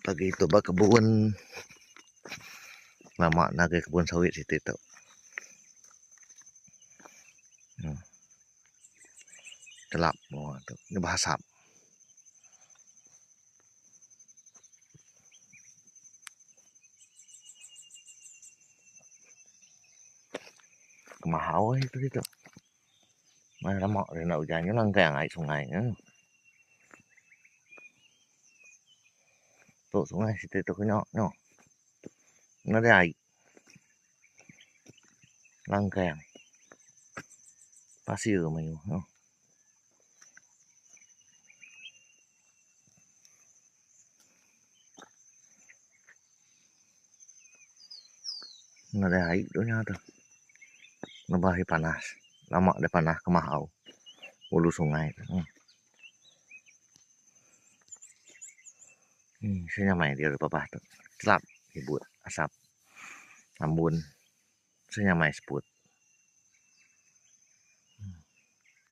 Pagi itu bah kebun lama naga kebun sawit situ itu. Gelap mau tuh. Ini bahasap. Kemahau itu. Mana lama nak hujannya langkang air sungai. Tuh sungai situ itu kenyok. Nó ada air. Langkang. Pasir mayu. Nó ada air donya tuh. Ngebahi panas. Lama deh panas kemahau. Hulu sungai. Saya nyamai dia udah papa tuh. Celap hibur asap. Ambun. Saya nyamai sebut.